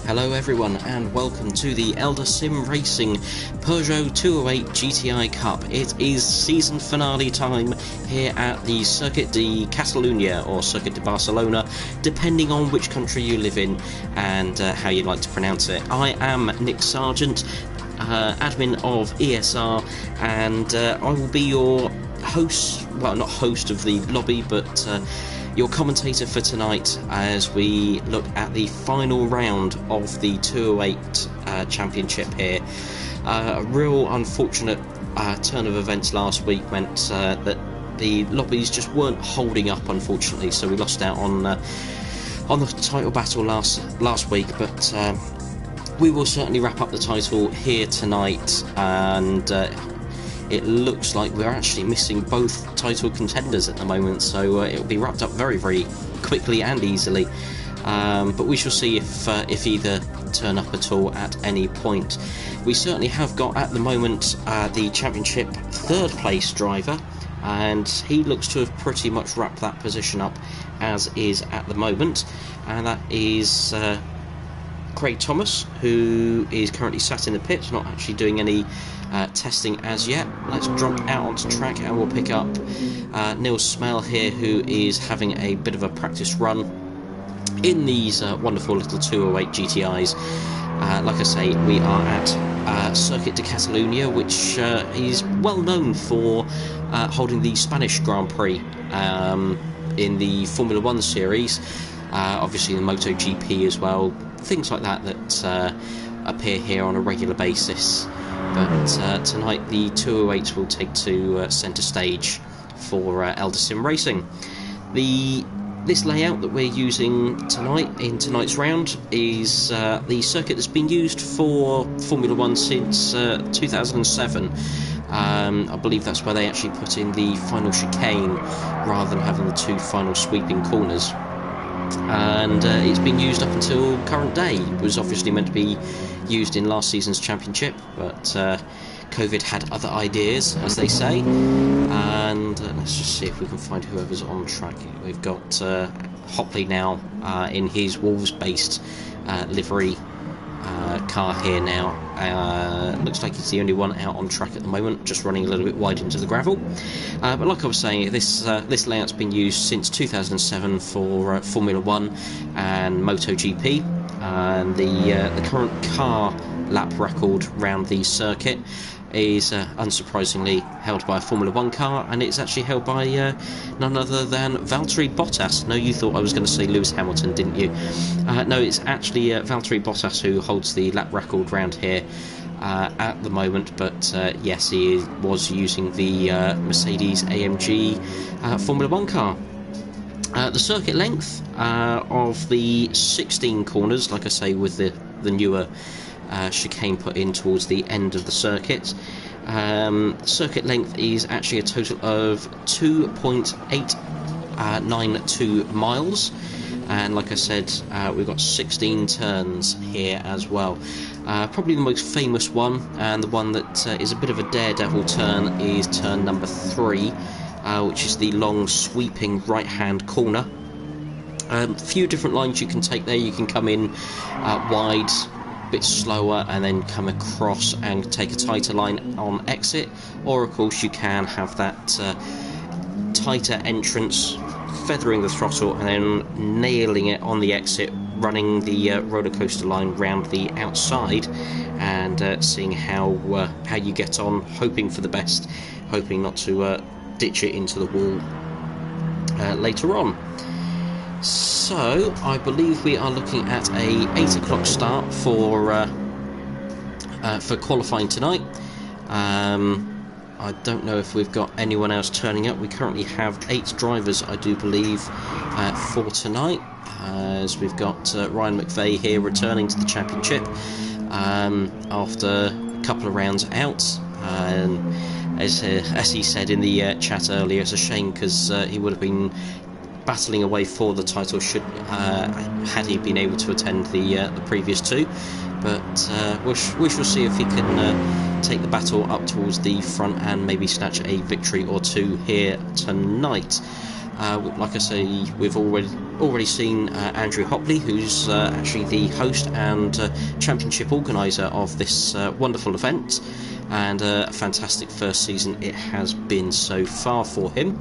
Hello everyone and welcome to the Eldar Sim Racing Peugeot 208 GTI Cup. It is season finale time here at the Circuit de Catalunya or Circuit de Barcelona, depending on which country you live in and how you like to pronounce it. I am Nick Sargent, admin of ESR, and I will be your host, well not host of the lobby, but your commentator for tonight as we look at the final round of the 208 championship here. A real unfortunate turn of events last week meant that the lobbies just weren't holding up, unfortunately, so we lost out on the title battle last week, but we will certainly wrap up the title here tonight, and it looks like we're actually missing both title contenders at the moment, so it will be wrapped up very, very quickly and easily. But we shall see if either turn up at all at any point. We certainly have got at the moment the championship third place driver, and he looks to have pretty much wrapped that position up as is at the moment, and that is Craig Thomas, who is currently sat in the pit, not actually doing any testing as yet. Let's drop out onto track and we'll pick up Neil Smell here, who is having a bit of a practice run in these wonderful little 208 GTIs. Like I say, we are at Circuit de Catalunya, which is well known for holding the Spanish Grand Prix in the Formula 1 series, obviously the MotoGP as well, things like that appear here on a regular basis. But tonight the 208s will take to centre stage for Eldar Sim Racing. This layout that we're using tonight in tonight's round is the circuit that's been used for Formula 1 since 2007. I believe that's where they actually put in the final chicane rather than having the two final sweeping corners. And it's been used up until current day. It was obviously meant to be used in last season's championship, but COVID had other ideas, as they say. And let's just see if we can find whoever's on track. We've got Hopley now in his Wolves-based livery car here now. Looks like he's the only one out on track at the moment, just running a little bit wide into the gravel. But like I was saying, this layout's been used since 2007 for Formula 1 and MotoGP, and the current car lap record round the circuit is unsurprisingly held by a Formula 1 car, and it's actually held by none other than Valtteri Bottas. No, you thought I was going to say Lewis Hamilton, didn't you? No, it's actually Valtteri Bottas who holds the lap record round here at the moment, but yes, he was using the Mercedes AMG Formula 1 car. The circuit length of the 16 corners, like I say, with the newer chicane put in towards the end of the circuit. Circuit length is actually a total of 2.892 miles, and like I said, we've got 16 turns here as well. Probably the most famous one, and the one that is a bit of a daredevil turn, is turn number 3, which is the long sweeping right hand corner. A few different lines you can take there. You can come in wide, bit slower, and then come across and take a tighter line on exit, or of course you can have that tighter entrance, feathering the throttle and then nailing it on the exit, running the roller coaster line round the outside and seeing how you get on, hoping for the best, hoping not to ditch it into the wall later on. So I believe we are looking at a 8 o'clock start for qualifying tonight. I don't know if we've got anyone else turning up. We currently have 8 drivers, I do believe, for tonight, as we've got Ryan McVeigh here returning to the championship after a couple of rounds out. As he said in the chat earlier, it's a shame because he would have been battling away for the title had he been able to attend the previous 2, but we shall see if he can take the battle up towards the front and maybe snatch a victory or 2 here tonight. Like I say, we've already seen Andrew Hopley, who's actually the host and championship organiser of this wonderful event, and a fantastic first season it has been so far for him.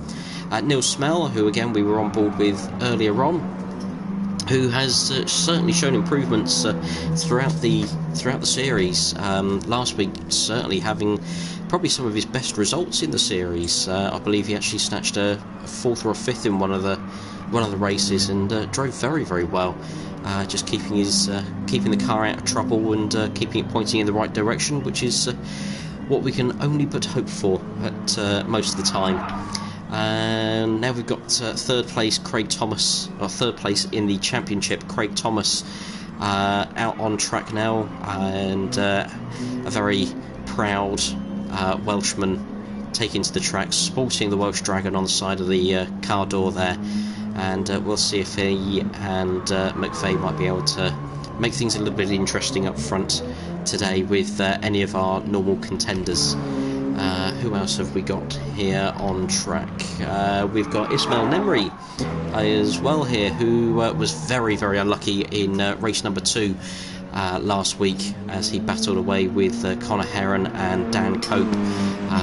Neil Smell, who again we were on board with earlier on, who has certainly shown improvements throughout the series. Last week, certainly having probably some of his best results in the series. I believe he actually snatched a 4th or a 5th in one of the races, and drove very, very well. Just keeping the car out of trouble and keeping it pointing in the right direction, which is what we can only but hope for at most of the time. And now we've got third place Craig Thomas, or third place in the championship, Craig Thomas, out on track now, and a very proud Welshman taking to the track, sporting the Welsh Dragon on the side of the car door there, and we'll see if he and McVeigh might be able to make things a little bit interesting up front today with any of our normal contenders. Who else have we got here on track? We've got Ismail Nemri as well here, who was very, very unlucky in race number 2 last week, as he battled away with Connor Heron and Dan Cope,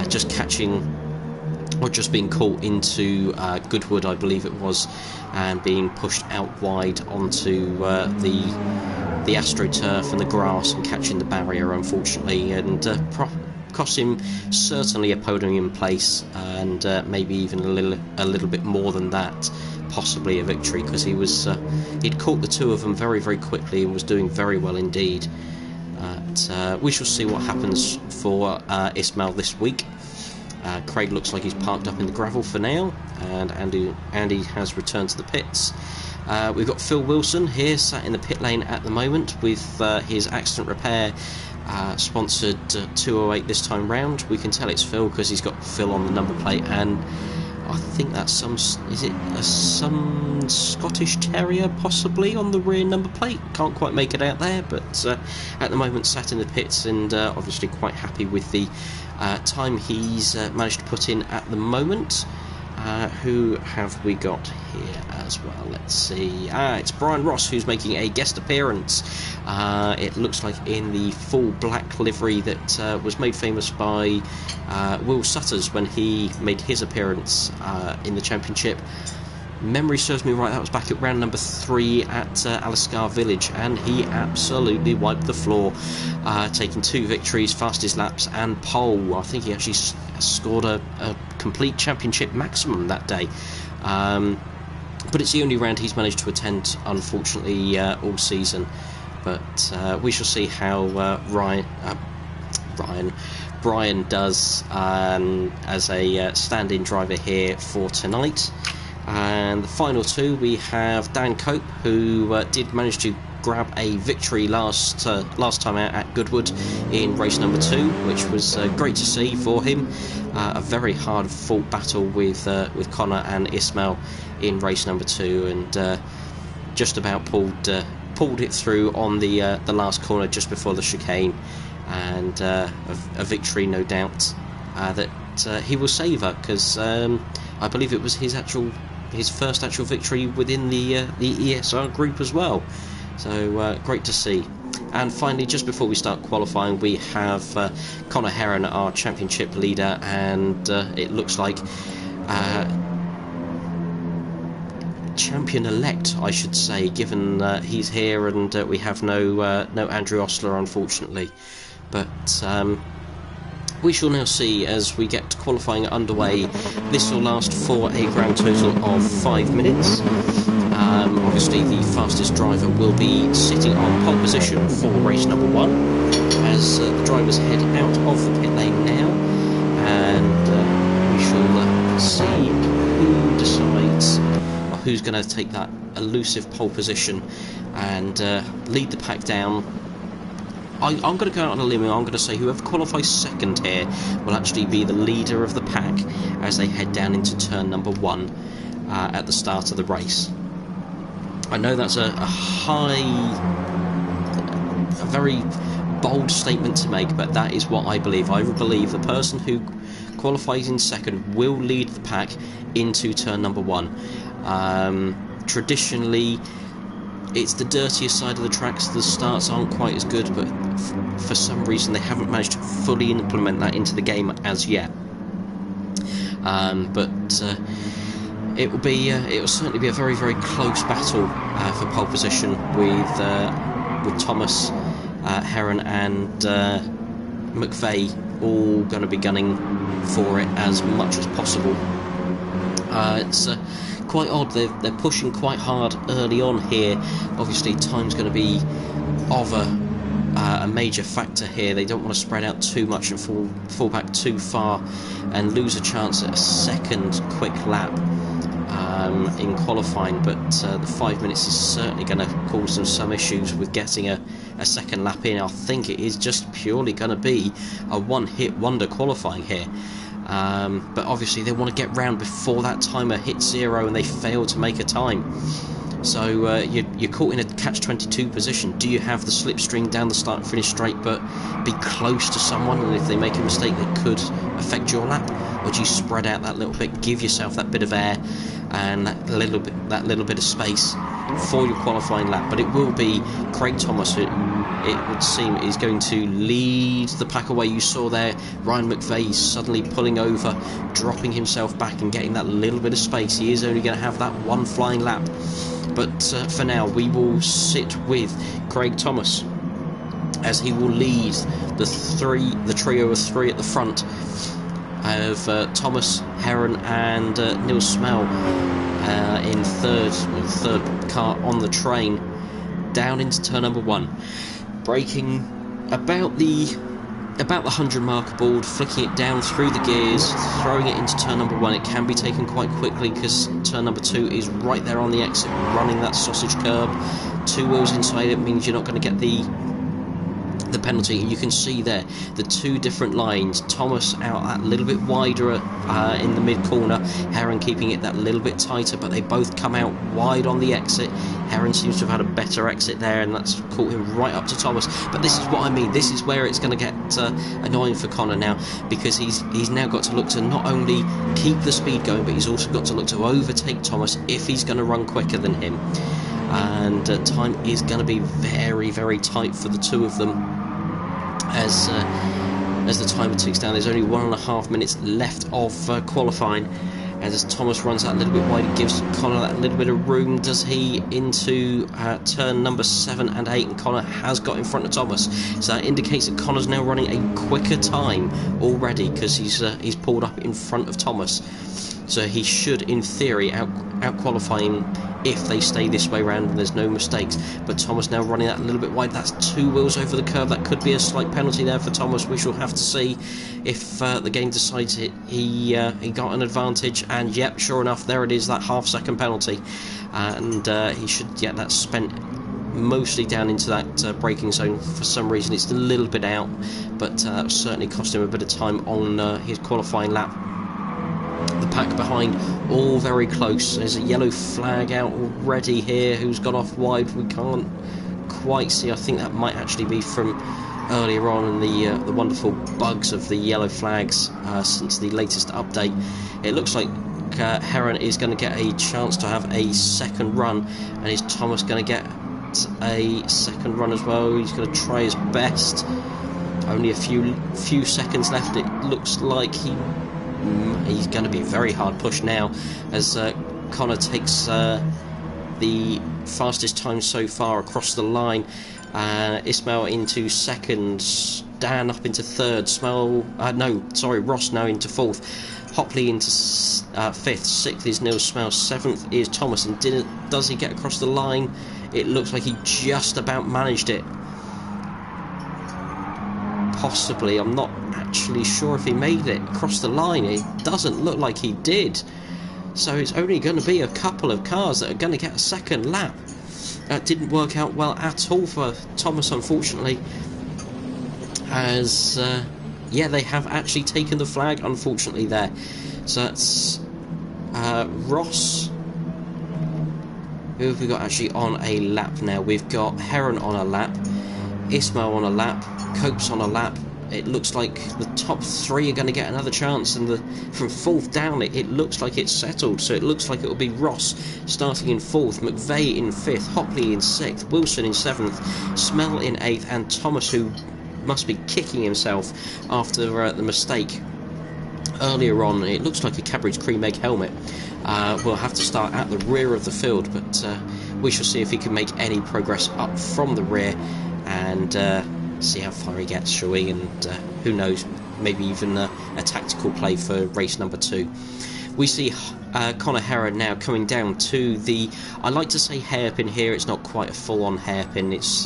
just catching, or just being caught into Goodwood, I believe it was, and being pushed out wide onto the AstroTurf and the grass, and catching the barrier, unfortunately, and cost him certainly a podium place, and maybe even a little bit more than that, possibly a victory, because he'd caught the two of them very, very quickly and was doing very well indeed. We shall see what happens for Ismail this week. Craig looks like he's parked up in the gravel for now, and Andy has returned to the pits. We've got Phil Wilson here, sat in the pit lane at the moment with his accident repair sponsored 208 this time round. We can tell it's Phil because he's got Phil on the number plate, and I think that's some Scottish Terrier possibly on the rear number plate. Can't quite make it out there, but at the moment sat in the pits, and obviously quite happy with the time he's managed to put in at the moment. Who have we got here as well? Let's see. It's Brian Ross who's making a guest appearance. It looks like in the full black livery that was made famous by Will Sutters when he made his appearance in the championship. Memory serves me right, that was back at round number 3 at Aliscar Village, and he absolutely wiped the floor, taking 2 victories, fastest laps and pole. I think he actually scored a complete championship maximum that day, but it's the only round he's managed to attend, unfortunately, all season. But we shall see how Brian does as a stand-in driver here for tonight. And the final 2, we have Dan Cope, who did manage to grab a victory last time out at Goodwood in race number 2, which was great to see for him. A very hard-fought battle with Connor and Ismail in race number 2, and just about pulled it through on the last corner just before the chicane, and a victory, no doubt, that he will savour, because I believe it was his first actual victory within the ESR group as well. So great to see. And finally, just before we start qualifying, we have Connor Heron, our championship leader, and it looks like champion-elect, I should say, given he's here and we have no Andrew Ostler, unfortunately. But we shall now see as we get qualifying underway. This will last for a grand total of 5 minutes. Obviously the fastest driver will be sitting on pole position for race number 1, as the drivers head out of the pit lane now, and we shall see who decides, or who's going to take that elusive pole position and lead the pack down. I'm going to go out on a limb, and I'm going to say whoever qualifies second here will actually be the leader of the pack as they head down into turn number 1 at the start of the race. I know that's a very bold statement to make, but that is what I believe. I believe the person who qualifies in second, will lead the pack into turn number 1. Traditionally, it's the dirtier side of the tracks. The starts aren't quite as good, but for some reason they haven't managed to fully implement that into the game as yet. It will certainly be a very, very close battle for pole position with Thomas, Heron and McVeigh all going to be gunning for it as much as possible. It's quite odd. They're pushing quite hard early on here. Obviously, time's going to be of a major factor here. They don't want to spread out too much and fall back too far and lose a chance at a second quick lap in qualifying, but the 5 minutes is certainly going to cause them some issues with getting a second lap in. I think it is just purely going to be a one-hit wonder qualifying here. But obviously they want to get round before that timer hits 0 and they fail to make a time. So you're caught in a catch-22 position. Do you have the slipstream down the start and finish straight but be close to someone, and if they make a mistake that could affect your lap? Or do you spread out that little bit, give yourself that bit of air and that little bit of space for your qualifying lap? But it will be Craig Thomas who, it would seem, is going to lead the pack away. You saw there Ryan McVeigh suddenly pulling over, dropping himself back and getting that little bit of space. He is only going to have that one flying lap. But for now, we will sit with Craig Thomas as he will lead the trio of 3 at the front of Thomas, Heron and Neil Smell in third car on the train down into turn number 1, braking about the 100 marker board, flicking it down through the gears, throwing it into turn number 1. It can be taken quite quickly because turn number 2 is right there on the exit, running that sausage curb. 2 wheels inside it means you're not going to get the penalty. And you can see there the 2 different lines. Thomas out that little bit wider in the mid corner, Heron keeping it that little bit tighter, but they both come out wide on the exit. Heron seems to have had a better exit there, and that's caught him right up to Thomas. But this is what I mean. This is where it's going to get annoying for Connor now, because he's now got to look to not only keep the speed going, but he's also got to look to overtake Thomas if he's going to run quicker than him. And time is going to be very, very tight for the 2 of them as the timer ticks down. There's only 1.5 minutes left of qualifying, and as Thomas runs that little bit wide, it gives Connor that little bit of room. Does he into turn number 7 and 8, and Connor has got in front of Thomas, so that indicates that Connor's now running a quicker time already because he's pulled up in front of Thomas. So he should, in theory, out-qualify him if they stay this way round and there's no mistakes. But Thomas now running that a little bit wide. That's 2 wheels over the curve. That could be a slight penalty there for Thomas. We shall have to see if the game decides he got an advantage. And yep, sure enough, there it is, that half-second penalty. And he should get that spent mostly down into that braking zone. For some reason, it's a little bit out, but that certainly cost him a bit of time on his qualifying lap. The pack behind, all very close. There's a yellow flag out already here. Who's got off wide? We can't quite see. I think that might actually be from earlier on in the wonderful bugs of the yellow flags since the latest update. It looks like Heron is going to get a chance to have a second run, and is Thomas going to get a second run as well? He's going to try his best. Only a few seconds left. It looks like he's going to be very hard pushed now as Connor takes the fastest time so far across the line. Ismail into second, Dan up into third, Ross now into fourth, Hopley into fifth, sixth is Neil Smell, seventh is Thomas. And does he get across the line? It looks like he just about managed it. Possibly, I'm not actually sure if he made it across the line. It doesn't look like he did. So it's only going to be a couple of cars that are going to get a second lap. That didn't work out well at all for Thomas, unfortunately. As, they have actually taken the flag, unfortunately, there. So that's Ross. Who have we got actually on a lap now? We've got Heron on a lap, Ismail on a lap, Copes on a lap, it looks like the top three are going to get another chance, and from fourth down it looks like it's settled. So it looks like it will be Ross starting in fourth, McVeigh in fifth, Hopley in sixth, Wilson in seventh, Smell in eighth, and Thomas, who must be kicking himself after the mistake earlier on. It looks like a Cadbury's cream egg helmet. Will have to start at the rear of the field, but we shall see if he can make any progress up from the rear, and see how far he gets, shall we? And who knows, maybe even a tactical play for race number 2. We see Conor Heron now coming down to the, I like to say hairpin here, it's not quite a full-on hairpin, it's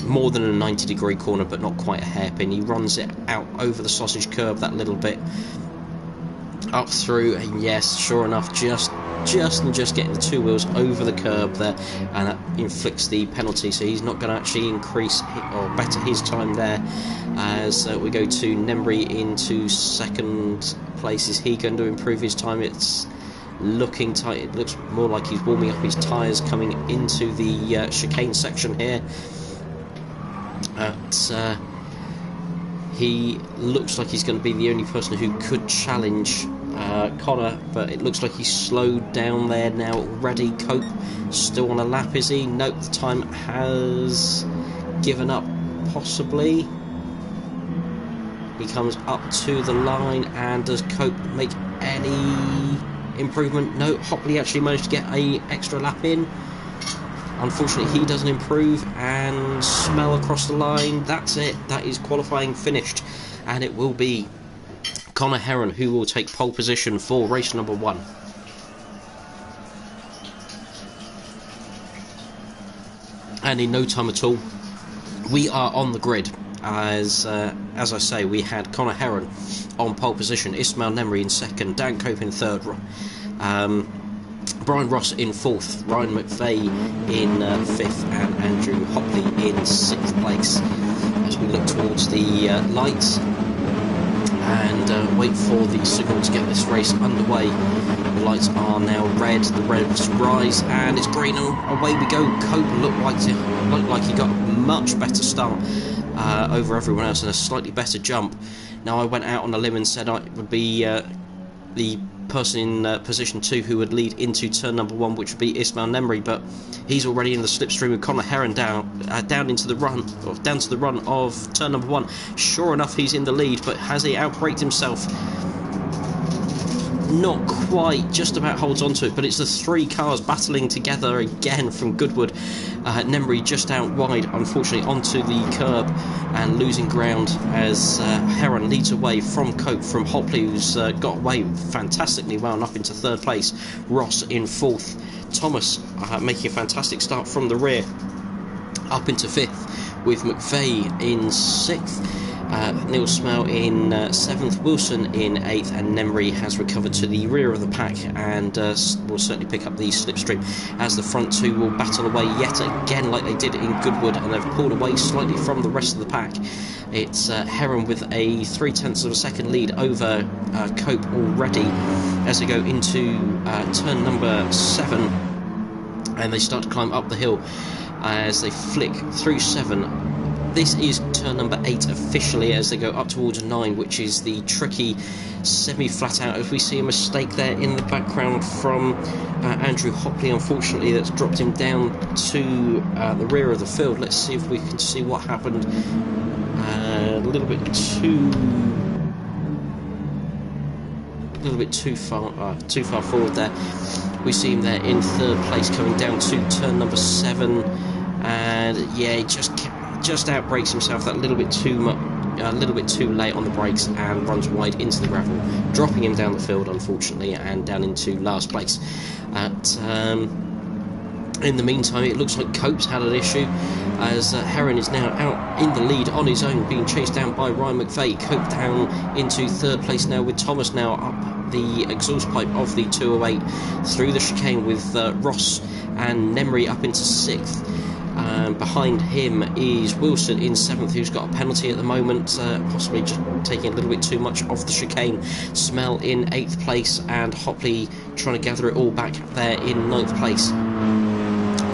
more than a 90-degree corner, but not quite a hairpin. He runs it out over the sausage curb that little bit, up through, and yes, sure enough, just getting the two wheels over the curb there, and that inflicts the penalty. So he's not going to actually increase or better his time there. As we go to Nemri into second place. Is he going to improve his time? It's looking tight. It looks more like he's warming up his tyres coming into the chicane section here. He looks like he's going to be the only person who could challenge Conor, but it looks like he's slowed down there now already. Cope still on a lap, is he? Nope, the time has given up, possibly. He comes up to the line, and does Cope make any improvement? No, Hopley actually managed to get an extra lap in. Unfortunately, he doesn't improve, and Smell across the line. That's it. That is qualifying finished, and it will be Conor Heron who will take pole position for race number 1. And in no time at all, we are on the grid. As I say, we had Conor Heron on pole position, Ismail Nemri in second, Dan Cope in third, Brian Ross in fourth, Ryan McVeigh in fifth, and Andrew Hopley in sixth place. As we look towards the lights and wait for the signal to get this race underway. The lights are now red, the reds rise, and it's green, and away we go. Cope looked like he got a much better start over everyone else, and a slightly better jump. Now, I went out on a limb and said I would be the person in position 2 who would lead into turn number 1, which would be Ismail Nemri, but he's already in the slipstream with Conor Heron down into the run, or down to the run of turn number 1. Sure enough, he's in the lead, but has he outbraked himself? Not quite, just about holds on to it, but it's the 3 cars battling together again from Goodwood. Nemri just out wide, unfortunately, onto the curb and losing ground as Heron leads away from Cope, from Hopley, who's got away fantastically well and up into third place. Ross in fourth. Thomas making a fantastic start from the rear, up into fifth, with McVeigh in sixth. Neil Smell in 7th, Wilson in 8th, and Nemri has recovered to the rear of the pack and will certainly pick up the slipstream as the front 2 will battle away yet again like they did in Goodwood, and they've pulled away slightly from the rest of the pack. It's Heron with a 0.3 of a second lead over Cope already as they go into turn number 7, and they start to climb up the hill as they flick through 7. This is turn number 8 officially as they go up towards 9, which is the tricky semi-flat out. If we see a mistake there in the background from Andrew Hopley, unfortunately, that's dropped him down to the rear of the field. Let's see if we can see what happened. A little bit too far forward there. We see him there in third place, coming down to turn number 7, and yeah, he just outbrakes himself that little bit too much, a little bit too late on the brakes, and runs wide into the gravel, dropping him down the field, unfortunately, and down into last place. In the meantime, it looks like Cope's had an issue as Heron is now out in the lead on his own, being chased down by Ryan McVeigh. Cope down into third place now, with Thomas now up the exhaust pipe of the 208 through the chicane, with Ross and Nemri up into 6th. Behind him is Wilson in 7th, who's got a penalty at the moment, possibly just taking a little bit too much off the chicane. Smell in 8th place, and Hopley trying to gather it all back there in 9th place.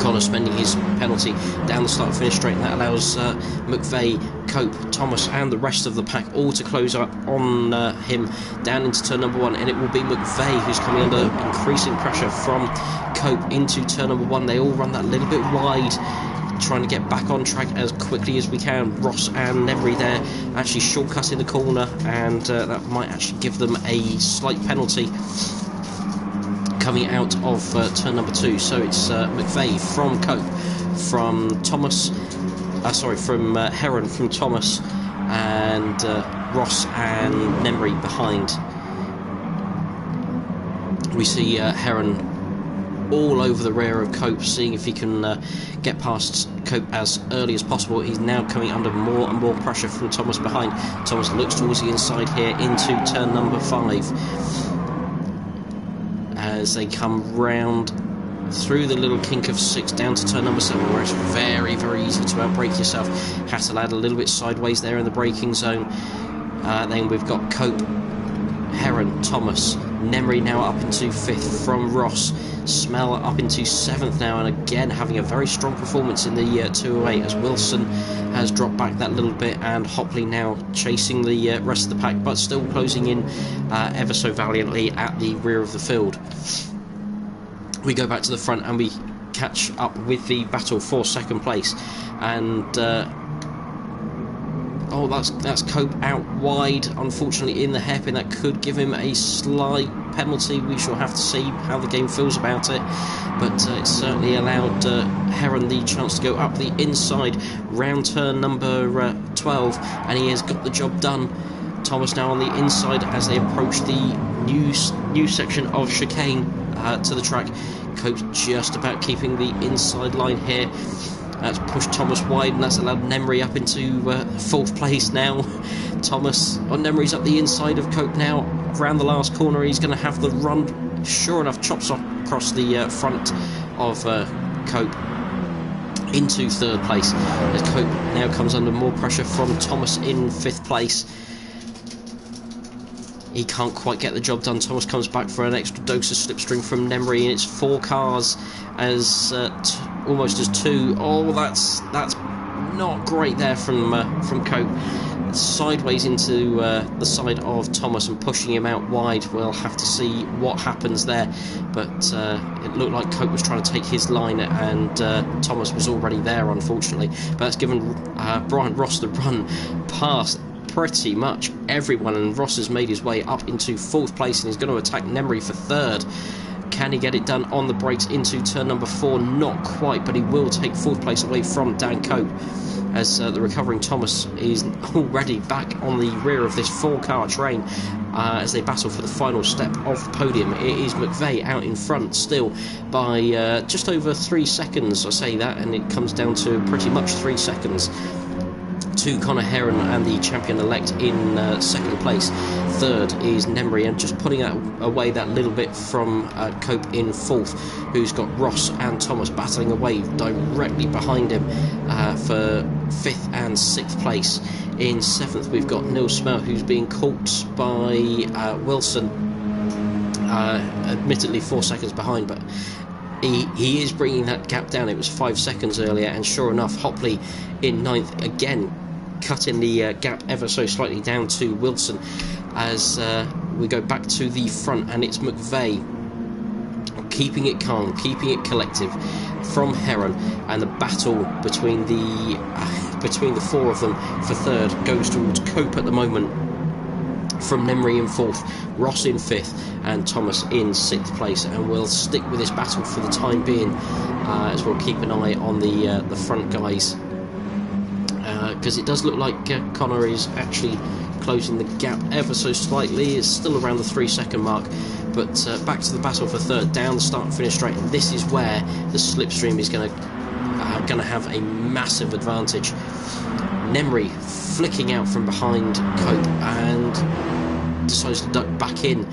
Conor spending his penalty down the start-finish straight, and that allows McVeigh Cope, Thomas and the rest of the pack all to close up on him down into turn number 1, and it will be McVeigh who's coming under increasing pressure from Cope into turn number 1. They all run that little bit wide, trying to get back on track as quickly as we can. Ross and Nemri there actually shortcutting the corner, and that might actually give them a slight penalty coming out of turn number 2. So it's McVeigh from Cope, from Thomas, from Heron from Thomas, and Ross and Nemri behind. We see Heron all over the rear of Cope, seeing if he can get past Cope as early as possible. He's now coming under more and more pressure from Thomas behind. Thomas looks towards the inside here into turn number 5 as they come round through the little kink of 6 down to turn number 7, where it's very, very easy to outbrake yourself. Hasselad a little bit sideways there in the braking zone. Then we've got Cope, Heron, Thomas, Nemri now up into 5th from Ross, Smell up into 7th now, and again having a very strong performance in the 208 as Wilson has dropped back that little bit, and Hopley now chasing the rest of the pack, but still closing in ever so valiantly at the rear of the field. We go back to the front and we catch up with the battle for 2nd place, and oh, that's Cope out wide, unfortunately in the hairpin. That could give him a slight penalty. We shall have to see how the game feels about it, but it certainly allowed Heron the chance to go up the inside round turn number 12, and he has got the job done. Thomas now on the inside as they approach the new section of chicane to the track. Cope just about keeping the inside line here. That's pushed Thomas wide, and that's allowed Nemri up into 4th place now. Thomas on Nemri's up the inside of Cope now. Around the last corner, he's going to have the run. Sure enough, chops off across the front of Cope into 3rd place. As Cope now comes under more pressure from Thomas in 5th place. He can't quite get the job done. Thomas comes back for an extra dose of slipstream from Nemri, and it's 4 cars as almost as 2. Oh, that's not great there from Cope. Sideways into the side of Thomas and pushing him out wide. We'll have to see what happens there, but it looked like Cope was trying to take his line, and Thomas was already there, unfortunately. But that's given Brian Ross the run past pretty much everyone, and Ross has made his way up into 4th place, and he's going to attack Nemri for 3rd. Can he get it done on the brakes into turn number 4? Not quite, but he will take 4th place away from Dan Cope, as the recovering Thomas is already back on the rear of this 4-car train as they battle for the final step of the podium. It is McVeigh out in front still by just over 3 seconds. I say that, and it comes down to pretty much 3 seconds to Connor Heron and the champion-elect in 2nd place. 3rd is Nemri, and just putting away that little bit from Cope in 4th, who's got Ross and Thomas battling away directly behind him for 5th and 6th place. In 7th, we've got Neil Smell, who's being caught by Wilson, admittedly 4 seconds behind, but he is bringing that gap down. It was 5 seconds earlier, and sure enough, Hopley in 9th, again cutting the gap ever so slightly down to Wilson, as we go back to the front, and it's McVeigh keeping it calm, keeping it collective from Heron, and the battle between the 4 of them for 3rd goes towards Cope at the moment, from Nemri in 4th, Ross in 5th, and Thomas in 6th place. And we'll stick with this battle for the time being, as we'll keep an eye on the front guys, because it does look like Connor is actually closing the gap ever so slightly. It's still around the 3-second mark, but back to the battle for 3rd, down the start and finish straight, and this is where the slipstream is going to have a massive advantage. Nemri flicking out from behind Cope and decides to duck back in.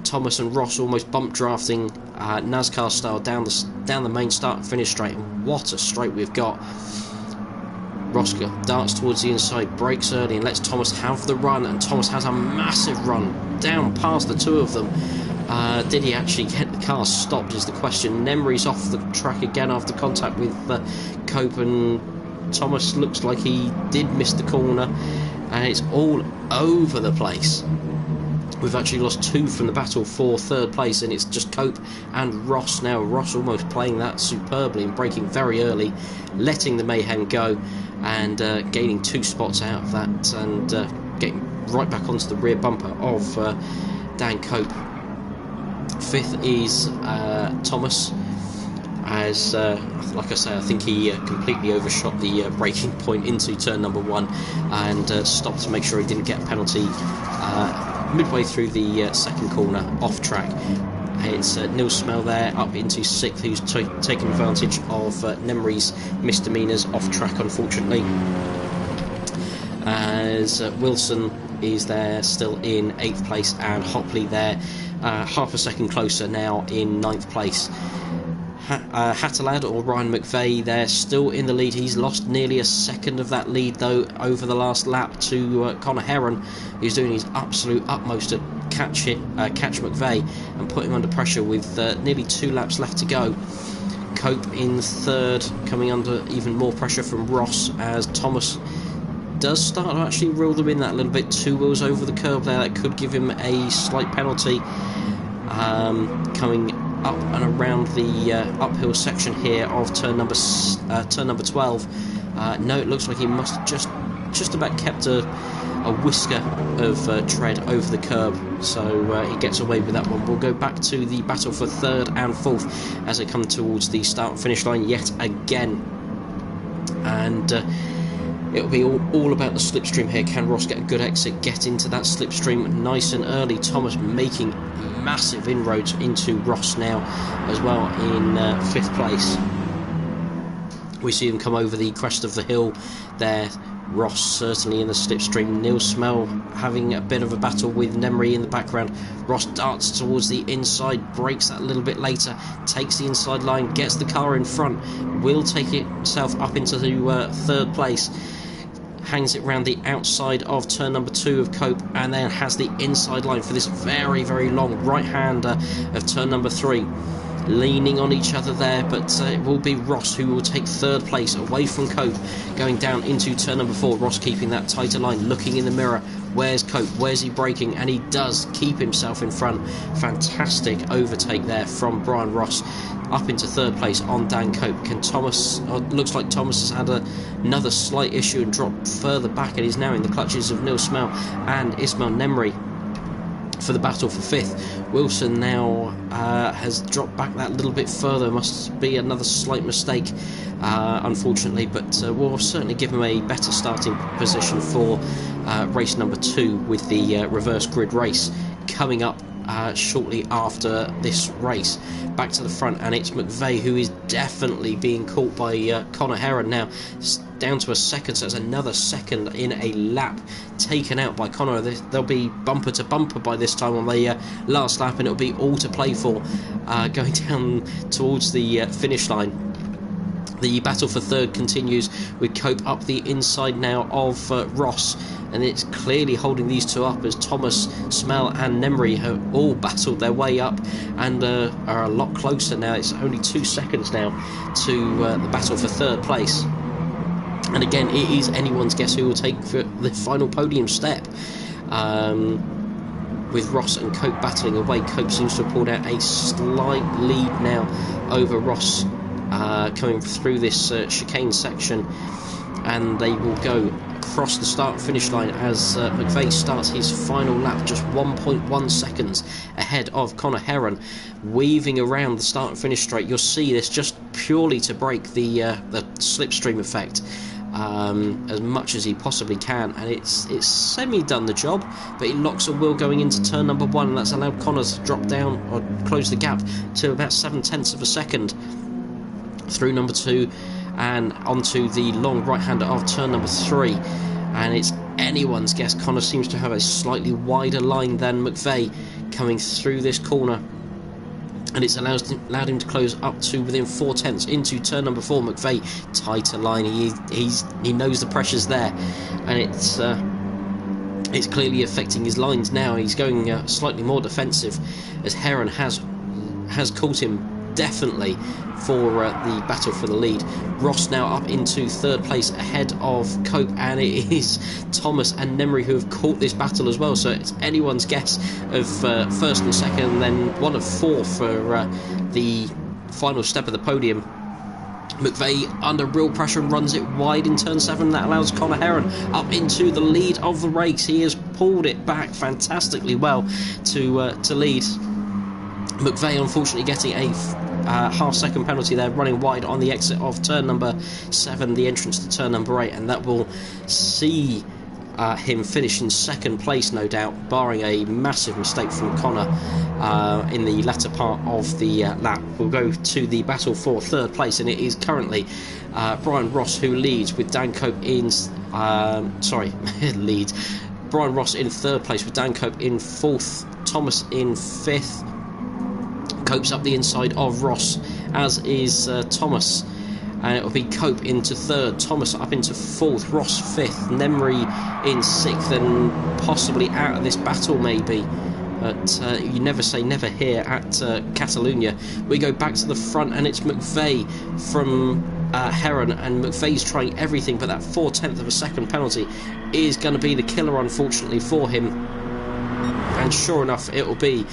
Thomas and Ross almost bump drafting NASCAR style down the main start and finish straight, and what a straight we've got. Ross darts towards the inside, brakes early and lets Thomas have the run, and Thomas has a massive run down past the 2 of them. Did he actually get the car stopped is the question. Nemri's off the track again after contact with Cope, and Thomas looks like he did miss the corner, and it's all over the place. We've actually lost 2 from the battle for 3rd place, and it's just Cope and Ross now. Ross almost playing that superbly and braking very early, letting the mayhem go, and gaining 2 spots out of that, and getting right back onto the rear bumper of Dan Cope. 5th is Thomas, as like I say, I think he completely overshot the braking point into turn number 1 and stopped to make sure he didn't get a penalty midway through the 2nd corner off track. It's Neil Smell there up into 6th, who's taking advantage of Nemri's misdemeanours off track, unfortunately, as Wilson is there still in 8th place, and Hopley there half a second closer now in 9th place. Hattelad, or Ryan McVeigh, there still in the lead. He's lost nearly a second of that lead though over the last lap to Connor Heron, who's doing his absolute utmost to catch McVeigh and put him under pressure with nearly 2 laps left to go. Cope in 3rd, coming under even more pressure from Ross, as Thomas does start to actually reel them in that little bit. 2 wheels over the curb there, that could give him a slight penalty. Coming up and around the uphill section here of turn number 12. No, it looks like he must have just about kept a whisker of tread over the curb, so he gets away with that one. We'll go back to the battle for 3rd and 4th as they come towards the start and finish line yet again, and it'll be all about the slipstream here. Can Ross get a good exit, get into that slipstream nice and early? Thomas making massive inroads into Ross now as well in 5th place. We see him come over the crest of the hill there. Ross certainly in the slipstream. Neil Smell having a bit of a battle with Nemri in the background. Ross darts towards the inside, breaks that a little bit later, takes the inside line, gets the car in front, will take itself up into the 3rd place, hangs it round the outside of turn number 2 of Cope, and then has the inside line for this very, very long right-hander of turn number 3. Leaning on each other there, but it will be Ross who will take 3rd place away from Cope, going down into turn number 4. Ross keeping that tighter line, looking in the mirror. Where's Cope? Where's he braking? And he does keep himself in front. Fantastic overtake there from Brian Ross, up into 3rd place on Dan Cope. Can Thomas... looks like Thomas has had another slight issue and dropped further back, and is now in the clutches of Neil Smell and Ismail Nemri for the battle for 5th. Wilson now has dropped back that little bit further. Must be another slight mistake, unfortunately, but we'll certainly give him a better starting position for race number 2 with the reverse grid race coming up shortly after this race. Back to the front, and it's McVeigh who is definitely being caught by Connor Heron now. It's down to a second, so it's another second in a lap taken out by Connor. They'll be bumper to bumper by this time on the last lap, and it'll be all to play for going down towards the finish line. The battle for 3rd continues with Cope up the inside now of Ross, and it's clearly holding these 2 up as Thomas, Smell and Nemri have all battled their way up and are a lot closer now. It's only 2 seconds now to the battle for 3rd place. And again, it is anyone's guess who will take the final podium step. With Ross and Cope battling away, Cope seems to have pulled out a slight lead now over Ross, coming through this chicane section, and they will go across the start and finish line as McVeigh starts his final lap just 1.1 seconds ahead of Connor Heron, weaving around the start and finish straight. You'll see this just purely to break the slipstream effect as much as he possibly can, and it's semi-done the job, but he locks a wheel going into turn number 1, and that's allowed Connor to drop down or close the gap to about 0.7 of a second through number 2 and onto the long right-hander of turn number 3. And it's anyone's guess. Connor seems to have a slightly wider line than McVeigh coming through this corner, and it's allowed him to close up to within 0.4 into turn number 4. McVeigh tighter line. He knows the pressure's there, and it's clearly affecting his lines now. He's going slightly more defensive as Heron has caught him definitely for the battle for the lead. Ross now up into 3rd place ahead of Cope, and it is Thomas and Nemri who have caught this battle as well, so it's anyone's guess of 1st and 2nd, and then 1 of 4 for the final step of the podium. McVeigh under real pressure and runs it wide in turn 7. That allows Connor Heron up into the lead of the race. He has pulled it back fantastically well to lead. McVeigh unfortunately getting a half-second penalty there, running wide on the exit of turn number 7, the entrance to turn number 8, and that will see him finish in 2nd place, no doubt, barring a massive mistake from Connor in the latter part of the lap. We'll go to the battle for 3rd place, and it is currently Brian Ross who leads with Dan Cope in leads. Brian Ross in 3rd place with Dan Cope in 4th, Thomas in 5th. Cope's up the inside of Ross, as is Thomas, and it'll be Cope into 3rd, Thomas up into 4th, Ross 5th, Nemri in 6th, and possibly out of this battle maybe, but you never say never here at Catalunya. We go back to the front, and it's McVeigh from Heron, and McVeigh's trying everything, but that 4/10 of a second penalty is going to be the killer, unfortunately, for him. And sure enough, it will be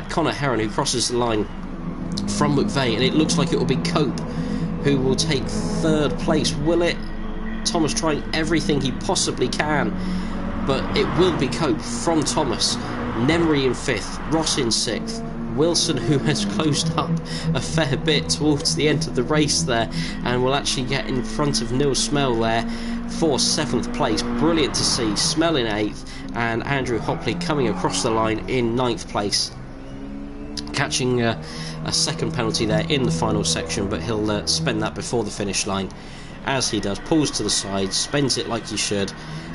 Connor Heron who crosses the line from McVeigh, and it looks like it will be Cope who will take 3rd place. Will it? Thomas trying everything he possibly can, but it will be Cope from Thomas. Nemri in 5th, Ross in 6th, Wilson, who has closed up a fair bit towards the end of the race there, and will actually get in front of Neil Smell there for 7th place. Brilliant to see. Smell in 8th, and Andrew Hopley coming across the line in 9th place, catching a 2nd penalty there in the final section, but he'll spend that before the finish line, as he does. Pulls to the side, spends it like he should,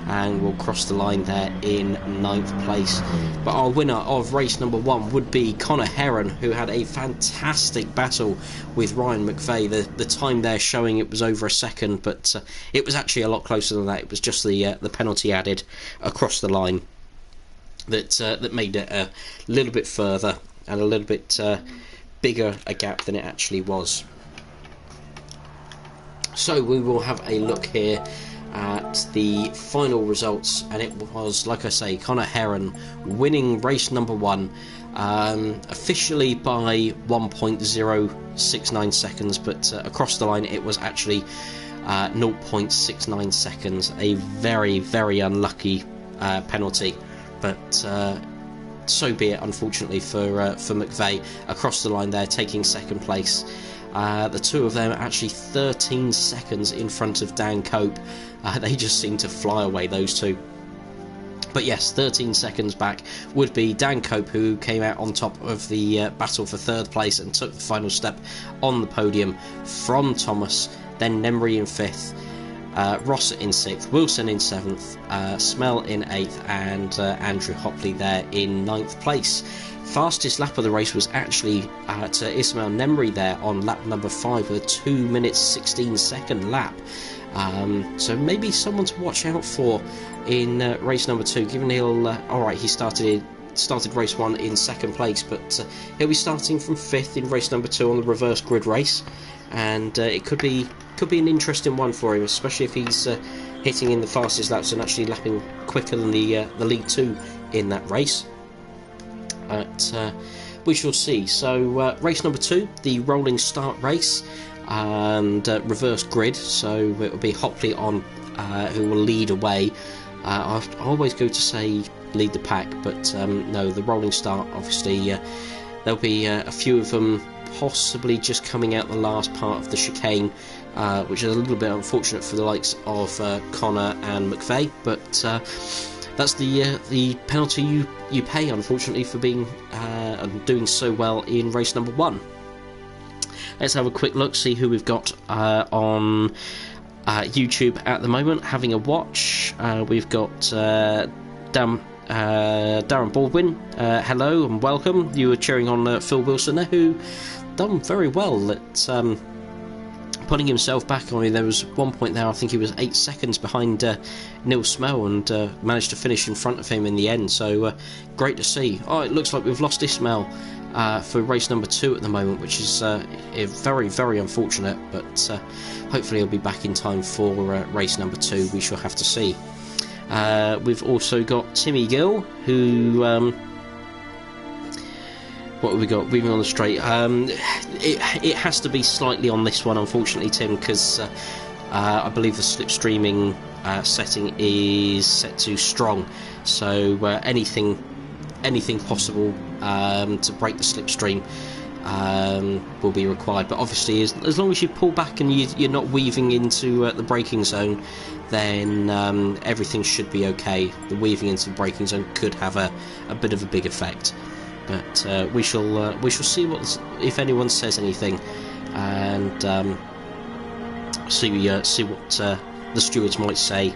and will cross the line there in 9th place. But our winner of race number 1 would be Connor Heron, who had a fantastic battle with Ryan McVeigh. The time there showing it was over a second, but it was actually a lot closer than that. It was just the penalty added across the line that made it a little bit further and a little bit bigger a gap than it actually was. So we will have a look here at the final results, and it was, like I say, Connor Heron winning race number 1, officially by 1.069 seconds, but across the line it was actually 0.69 seconds. A very, very unlucky penalty, but so be it, unfortunately, for McVeigh. Across the line there, taking 2nd place. The two of them actually 13 seconds in front of Dan Cope. They just seem to fly away, those two. But yes, 13 seconds back would be Dan Cope, who came out on top of the battle for 3rd place and took the final step on the podium from Thomas. Then Nemri in 5th, Ross in 6th, Wilson in 7th, Smell in 8th, and Andrew Hopley there in 9th place. Fastest lap of the race was actually to Ismail Nemri there on lap number 5 with a 2 minutes 16 second lap. So maybe someone to watch out for in race number 2, given he'll alright, he started race 1 in 2nd place, but he'll be starting from 5th in race number 2 on the reverse grid race, and it could be an interesting one for him, especially if he's hitting in the fastest laps and actually lapping quicker than the lead 2 in that race. But we shall see. So race number 2, the rolling start race, and reverse grid, so it will be Hopley on who will lead away. I always go to say lead the pack, but no, the rolling start, obviously there'll be a few of them possibly just coming out the last part of the chicane, which is a little bit unfortunate for the likes of Connor and McVeigh, but that's the penalty you pay, unfortunately, for being doing so well in race number 1. Let's have a quick look, see who we've got on YouTube at the moment, having a watch. We've got Darren Baldwin. Hello and welcome. You were cheering on Phil Wilson there, who done very well at putting himself back. I mean, there was one point there, I think he was 8 seconds behind Neil Smell, and managed to finish in front of him in the end, so great to see. Oh, it looks like we've lost Ismail for race number 2 at the moment, which is very, very unfortunate, but hopefully he'll be back in time for race number 2. We shall have to see. We've also got Timmy Gill, who what have we got? Moving on the straight. It has to be slightly on this one, unfortunately, Tim, because I believe the slipstreaming setting is set to strong, so anything possible to break the slipstream will be required. But obviously, as long as you pull back and you're not weaving into the braking zone, then everything should be okay. The weaving into the braking zone could have a bit of a big effect, but we shall see if anyone says anything, and see what the stewards might say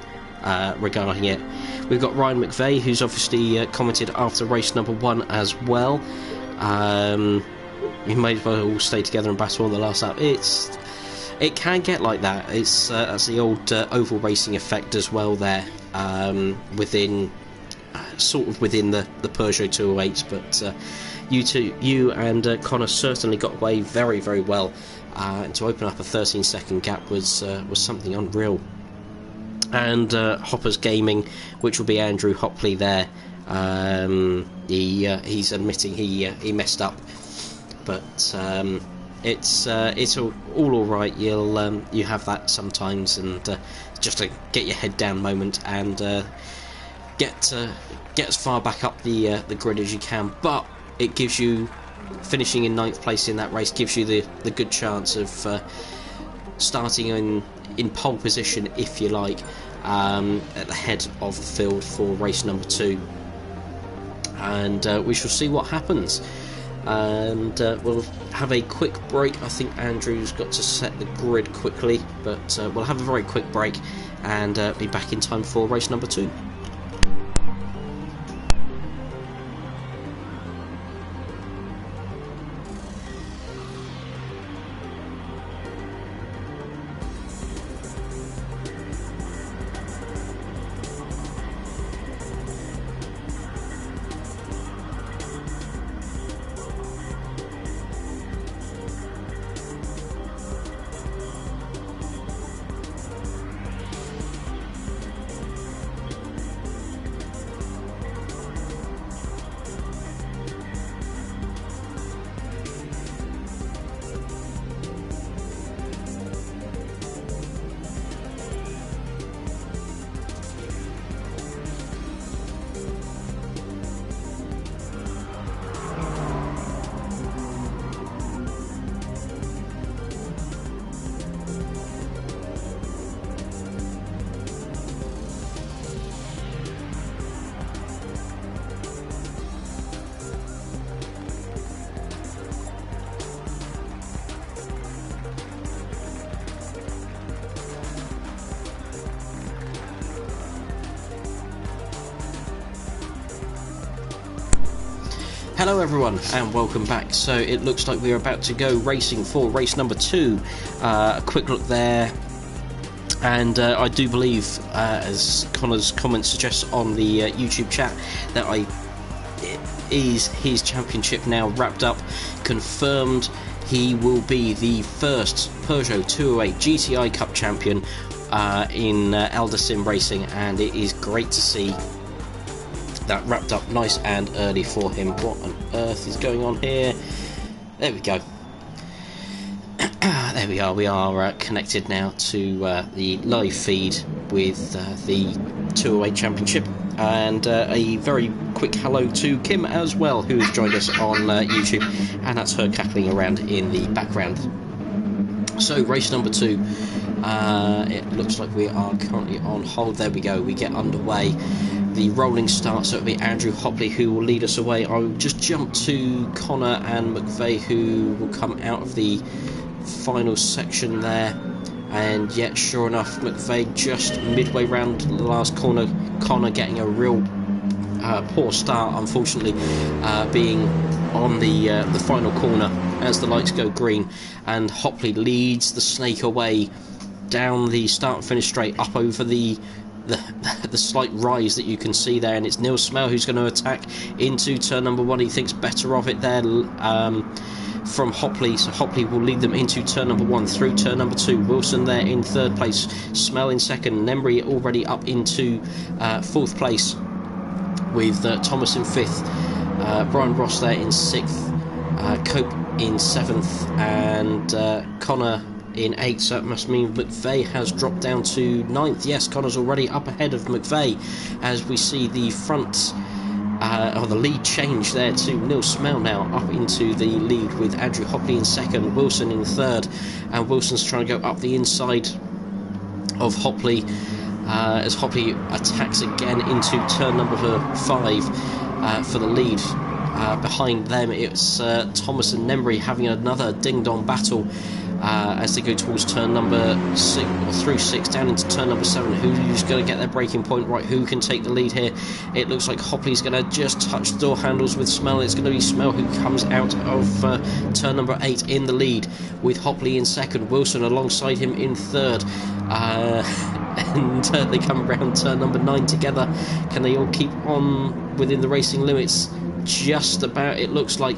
regarding it. We've got Ryan McVeigh, who's obviously commented after race number 1 as well. We may as well all stay together and battle on the last lap. It can get like that. That's the old oval racing effect as well there, within the Peugeot 208. But you and Connor certainly got away very, very well, and to open up a 13-second gap was something unreal. And Hopper's Gaming, which will be Andrew Hopley there, he's admitting he messed up, but it's all right. You have that sometimes, and just a get your head down moment, and get as far back up the grid as you can. But it gives you, finishing in 9th place in that race gives you the good chance of starting in pole position, if you like, at the head of the field for race number 2, and we shall see what happens. And we'll have a quick break. I think Andrew's got to set the grid quickly, but we'll have a very quick break and be back in time for race number 2. Hello everyone and welcome back. So it looks like we're about to go racing for race number 2. A quick look there, and I do believe, as Connor's comment suggests on the YouTube chat, that is his championship now wrapped up, confirmed. He will be the first Peugeot 208 GTI Cup champion in Eldar Sim Racing, and it is great to see that wrapped up nice and early for him. What on earth is going on here? There we go. There we are. We are connected now to the live feed with the 208 Championship, and a very quick hello to Kim as well, who has joined us on YouTube, and that's her cackling around in the background. So race number 2, it looks like we are currently on hold. There we go, we get underway. The rolling start, so it'll be Andrew Hopley who will lead us away. I'll just jump to Connor and McVeigh, who will come out of the final section there. And yet, sure enough, McVeigh just midway round the last corner. Connor getting a real poor start, unfortunately, being on the final corner as the lights go green. And Hopley leads the snake away down the start and finish straight, up over the the slight rise that you can see there, and it's Neil Smell who's going to attack into turn number 1. He thinks better of it there from Hopley, so Hopley will lead them into turn number 1 through turn number 2. Wilson there in 3rd place, Smell in 2nd, Nemri already up into 4th place with Thomas in 5th, Brian Ross there in 6th, Cope in 7th, and Connor in 8th. So that must mean McVeigh has dropped down to 9th. Yes, Connor's already up ahead of McVeigh as we see the front or the lead change there to Neil Smell now up into the lead with Andrew Hopley in 2nd, Wilson in 3rd, and Wilson's trying to go up the inside of Hopley as Hopley attacks again into turn number 5 for the lead. Behind them it's Thomas and Nemri having another ding-dong battle as they go towards turn number 6, or through 6, down into turn number 7. Who's going to get their breaking point right? Who can take the lead here? It looks like Hopley's going to just touch the door handles with Smell. It's going to be Smell who comes out of turn number 8 in the lead, with Hopley in 2nd, Wilson alongside him in 3rd. And they come around turn number 9 together. Can they all keep on within the racing limits? Just about, it looks like.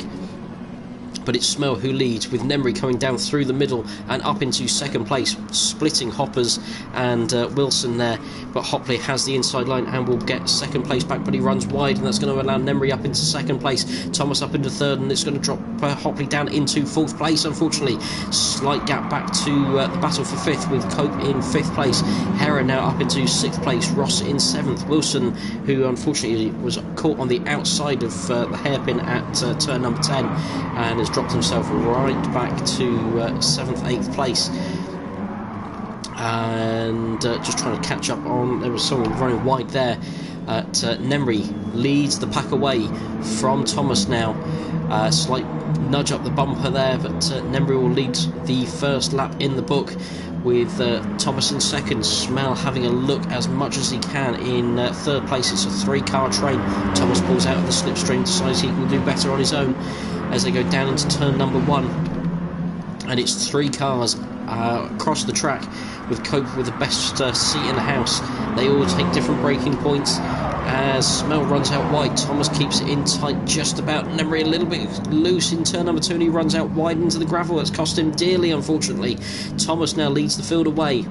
But it's Smell who leads, with Nemri coming down through the middle and up into 2nd place, splitting Hoppers and Wilson there. But Hopley has the inside line and will get 2nd place back, but he runs wide, and that's going to allow Nemri up into 2nd place, Thomas up into 3rd, and it's going to drop Hopley down into 4th place, unfortunately. Slight gap back to the battle for 5th, with Cope in 5th place, Heron now up into 6th place, Ross in 7th, Wilson, who unfortunately was caught on the outside of the hairpin at turn number 10, and has dropped himself right back to 7th, 8th place, and just trying to catch up on. There was someone running wide there at Nemri leads the pack away from Thomas now. Slight nudge up the bumper there, but Nemri will lead the first lap in the book, with Thomas in 2nd, Smell having a look as much as he can in 3rd place. It's a 3-car train. Thomas pulls out of the slipstream, decides he can do better on his own as they go down into turn number 1, and it's 3 cars across the track, with Cope with the best seat in the house. They all take different braking points as Smell runs out wide. Thomas keeps it in tight just about. Nemri a little bit loose in turn number 2, and he runs out wide into the gravel. That's cost him dearly, unfortunately. Thomas now leads the field away,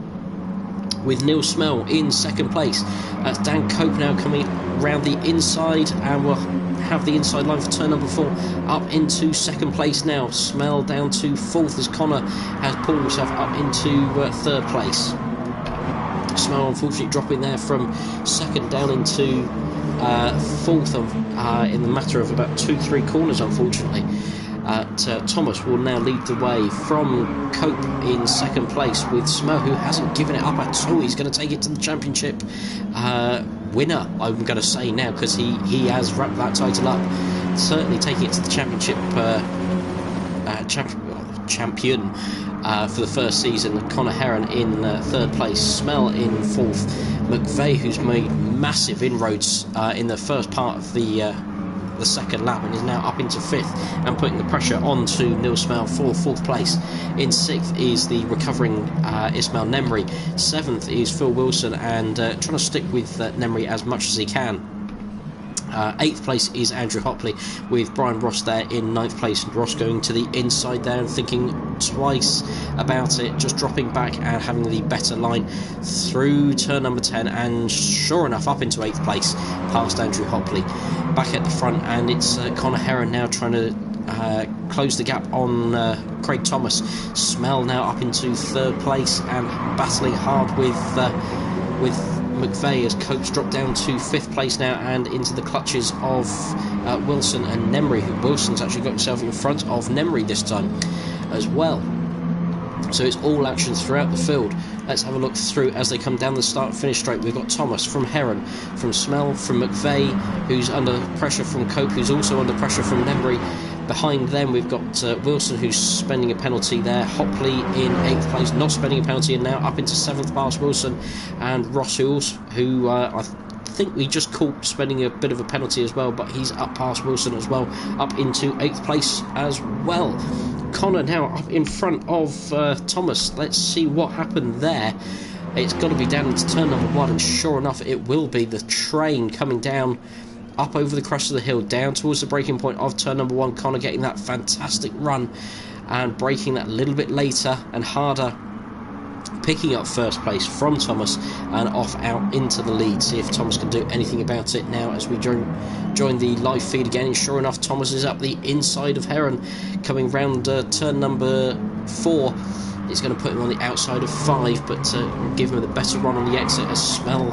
with Neil Smell in 2nd place. That's Dan Cope now coming round the inside, and will have the inside line for turn number 4, up into 2nd place now. Smell down to 4th as Connor has pulled himself up into 3rd place. Smell unfortunately dropping there from 2nd down into 4th in the matter of about 2-3 corners, unfortunately. Thomas will now lead the way from Cope in 2nd place, with Smell, who hasn't given it up at all. He's going to take it to the championship winner, I'm going to say now, because he has wrapped that title up. Certainly taking it to the championship champion for the first season. Connor Heron in 3rd place, Smell in 4th, McVeigh, who's made massive inroads in the first part of the 2nd lap, and is now up into 5th and putting the pressure onto Neil Smell for 4th place. In 6th is the recovering Ismail Nemri. 7th is Phil Wilson, and trying to stick with Nemri as much as he can. 8th place is Andrew Hopley, with Brian Ross there in 9th place, and Ross going to the inside there and thinking twice about it, just dropping back and having the better line through turn number 10, and sure enough up into 8th place past Andrew Hopley. Back at the front, and it's Connor Heron now trying to close the gap on Craig Thomas. Smell now up into 3rd place and battling hard with McVeigh as Cope's dropped down to 5th place now and into the clutches of Wilson and Nemri. Wilson's actually got himself in front of Nemri this time as well. So it's all action throughout the field. Let's have a look through as they come down the start and finish straight. We've got Thomas from Heron, from Smell, from McVeigh, who's under pressure from Cope, who's also under pressure from Nemri. Behind them we've got Wilson, who's spending a penalty there. Hopley in 8th place, not spending a penalty, and now up into 7th past Wilson. And Ross, who I think we just caught spending a bit of a penalty as well, but he's up past Wilson as well, up into 8th place as well. Connor now up in front of Thomas. Let's see what happened there. It's got to be down into turn number 1, and sure enough it will be. The train coming down up over the crest of the hill, down towards the breaking point of turn number 1. Connor getting that fantastic run and braking that little bit later and harder, picking up first place from Thomas and off out into the lead. See if Thomas can do anything about it now as we join the live feed again. And sure enough, Thomas is up the inside of Heron, coming round turn number 4. It's going to put him on the outside of 5, but give him the better run on the exit as Smell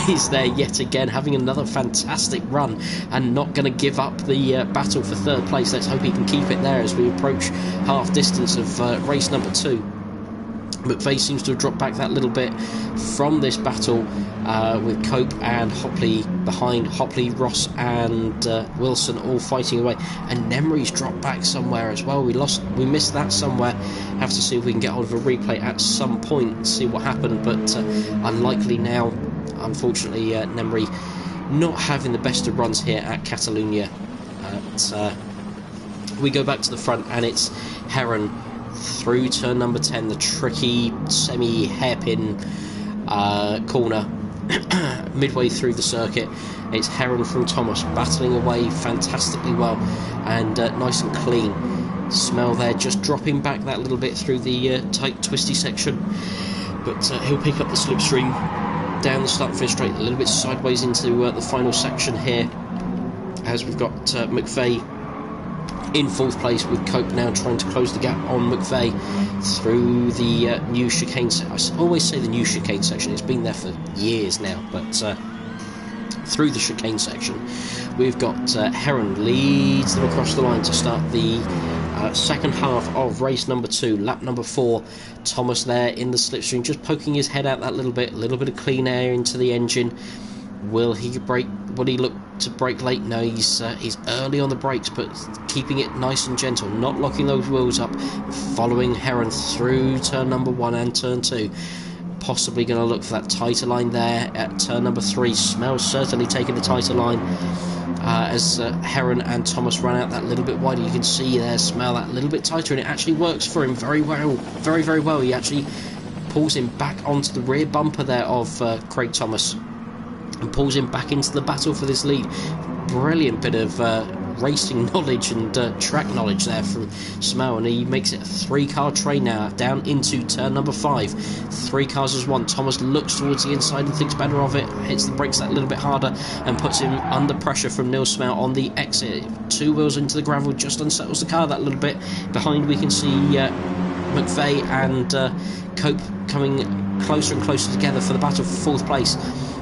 is there yet again, having another fantastic run and not going to give up the battle for third place. Let's hope he can keep it there as we approach half distance of race number 2. McVeigh seems to have dropped back that little bit from this battle with Cope and Hopley behind. Hopley, Ross and Wilson all fighting away, and Nemri's dropped back somewhere as well. We missed that somewhere. Have to see if we can get hold of a replay at some point and see what happened, but unlikely now. Unfortunately, Nemri not having the best of runs here at Catalunya. We go back to the front, and it's Heron through turn number 10, the tricky semi-hairpin corner midway through the circuit. It's Heron from Thomas battling away fantastically well and nice and clean. Smell there just dropping back that little bit through the tight twisty section, but he'll pick up the slipstream down the start finish straight, a little bit sideways into the final section here, as we've got McVeigh in 4th place, with Cope now trying to close the gap on McVeigh through the new chicane section. I always say the new chicane section, it's been there for years now, but through the chicane section we've got Heron leads them across the line to start the second half of race number 2, lap number 4. Thomas there in the slipstream, just poking his head out that little bit of clean air into the engine. Will he brake? Will he look to brake late? No, he's early on the brakes, but keeping it nice and gentle, not locking those wheels up, following Heron through turn number 1 and turn 2. Possibly going to look for that tighter line there at turn number 3. Smell's certainly taking the tighter line as Heron and Thomas run out that little bit wider. You can see there, Smell that little bit tighter, and it actually works for him very well, very well. He actually pulls him back onto the rear bumper there of Craig Thomas, and pulls him back into the battle for this lead. Brilliant bit of racing knowledge and track knowledge there from Smell, and he makes it a 3-car train now down into turn number 5. 3 cars as one. Thomas looks towards the inside and thinks better of it, hits the brakes that little bit harder and puts him under pressure from Neil Smell on the exit. 2 wheels into the gravel, just unsettles the car that little bit. Behind we can see McVeigh and Cope coming closer and closer together for the battle for 4th place.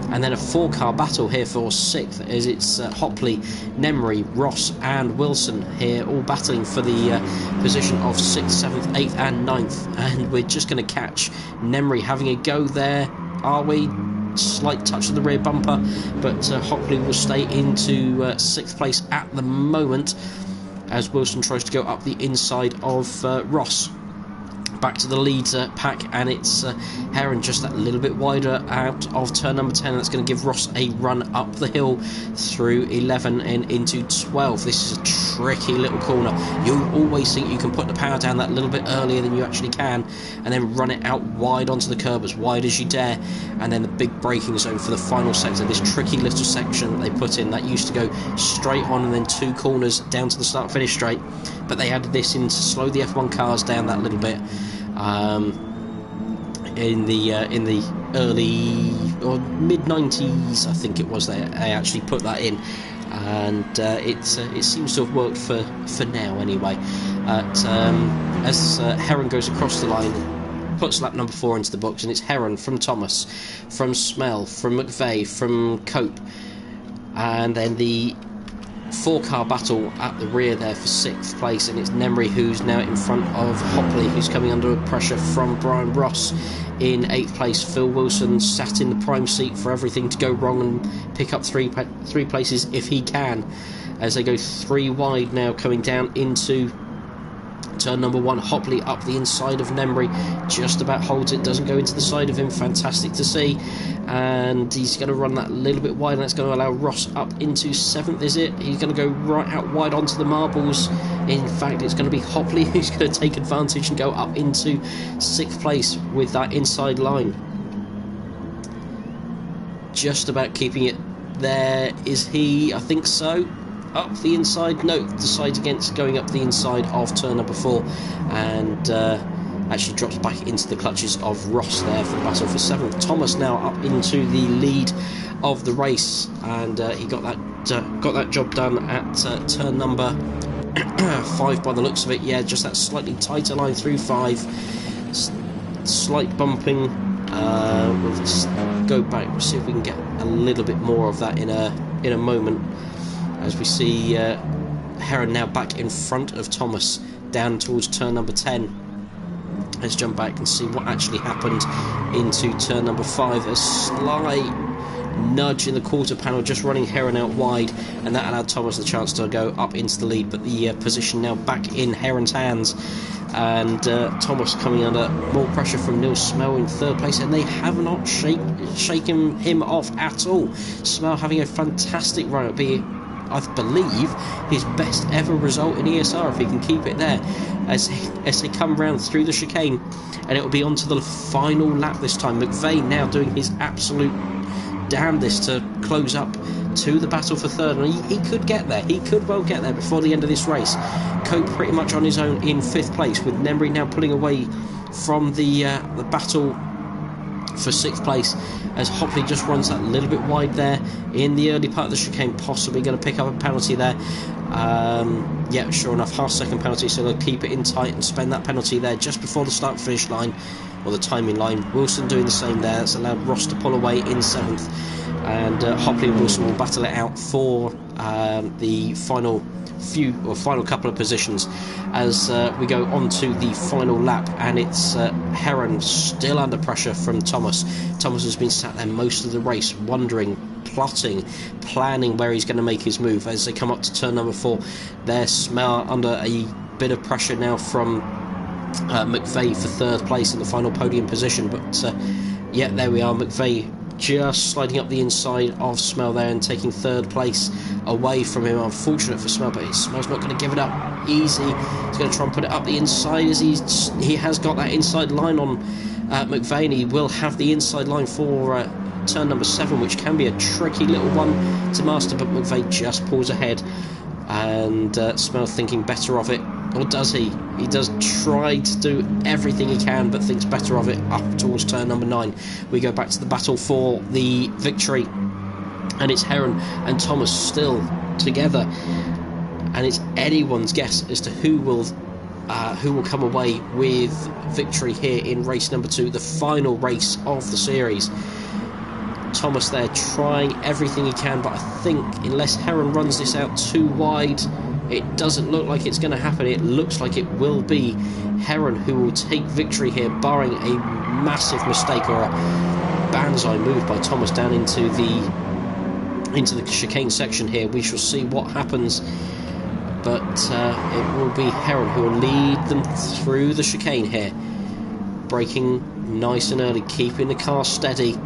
And then a 4-car battle here for 6th, as it's Hopley, Nemri, Ross and Wilson here all battling for the position of 6th, 7th, 8th and 9th. And we're just going to catch Nemri having a go there, are we? Slight touch of the rear bumper, but Hopley will stay into 6th place at the moment as Wilson tries to go up the inside of Ross. Back to the lead pack, and it's Heron just that little bit wider out of turn number 10. That's going to give Ross a run up the hill through 11 and into 12. This is a tricky little corner. You always think you can put the power down that little bit earlier than you actually can, and then run it out wide onto the curb, as wide as you dare, and then the big braking zone for the final sector. This tricky little section that they put in that used to go straight on and then 2 corners down to the start finish straight, but they added this in to slow the F1 cars down that little bit. In the early or mid 90s, I think it was, they actually put that in, and it seems to have worked for now anyway. As Heron goes across the line, puts lap number 4 into the books, and it's Heron from Thomas, from Smell, from McVeigh, from Cope, and then the 4-car battle at the rear there for 6th place, and it's Nemri who's now in front of Hopley, who's coming under pressure from Brian Ross in 8th place. Phil Wilson sat in the prime seat for everything to go wrong and pick up three places if he can, as they go 3 wide now coming down into turn number 1. Hopley up the inside of Nemri, just about holds it, doesn't go into the side of him. Fantastic to see, and he's going to run that little bit wide, and that's going to allow Ross up into 7th, is it? He's going to go right out wide onto the marbles. In fact, it's going to be Hopley who's going to take advantage and go up into 6th place with that inside line. just about keeping it there. Is he? I think so. Up the inside, no, decides against going up the inside of turn number 4, and actually drops back into the clutches of Ross there for the battle for 7th. Thomas now up into the lead of the race, and he got that job done at turn number 5 by the looks of it. Yeah, just that slightly tighter line through 5, slight bumping. We'll just go back, we'll see if we can get a little bit more of that in a moment, as we see Heron now back in front of Thomas down towards turn number 10. Let's jump back and see what actually happened into turn number 5. A slight nudge in the quarter panel, just running Heron out wide, and that allowed Thomas the chance to go up into the lead, but the position now back in Heron's hands, and Thomas coming under more pressure from Neil Smell in 3rd place, and they have not shaken him off at all. Smell having a fantastic run, it'll be, I believe, his best ever result in ESR if he can keep it there as they come round through the chicane, and it will be on to the final lap this time. McVeigh now doing his absolute damnedest to close up to the battle for 3rd, and he could get there, he could well get there before the end of this race. Cope pretty much on his own in 5th place, with Nemri now pulling away from the battle for 6th place, as Hopley just runs that little bit wide there in the early part of the chicane, possibly going to pick up a penalty there. Yeah, sure enough, half-second penalty, so they'll keep it in tight and spend that penalty there just before the start-finish line, or the timing line. Wilson doing the same there, that's allowed Ross to pull away in 7th, and Hopley and Wilson will battle it out for the final couple of positions as we go on to the final lap, and it's Heron still under pressure from Thomas. Thomas has been sat there most of the race wondering, plotting, planning where he's going to make his move. As they come up to turn number 4, their Smell under a bit of pressure now from McVeigh for 3rd place in the final podium position, but yeah, there we are. McVeigh just sliding up the inside of Smell there and taking 3rd place away from him. Unfortunate for Smell, but Smell's not going to give it up easy. He's going to try and put it up the inside, as he has got that inside line on McVeigh, and he will have the inside line for turn number 7, which can be a tricky little one to master, but McVeigh just pulls ahead, and Smell thinking better of it. Or does he? He does try to do everything he can, but thinks better of it up towards turn number 9. We go back to the battle for the victory, and it's Heron and Thomas still together, and it's anyone's guess as to who will come away with victory here in race number 2, the final race of the series. Thomas there trying everything he can, but I think unless Heron runs this out too wide, it doesn't look like it's going to happen. It looks like it will be Heron who will take victory here, barring a massive mistake or a banzai move by Thomas down into the chicane section here. We shall see what happens, but it will be Heron who will lead them through the chicane here, braking nice and early, keeping the car steady.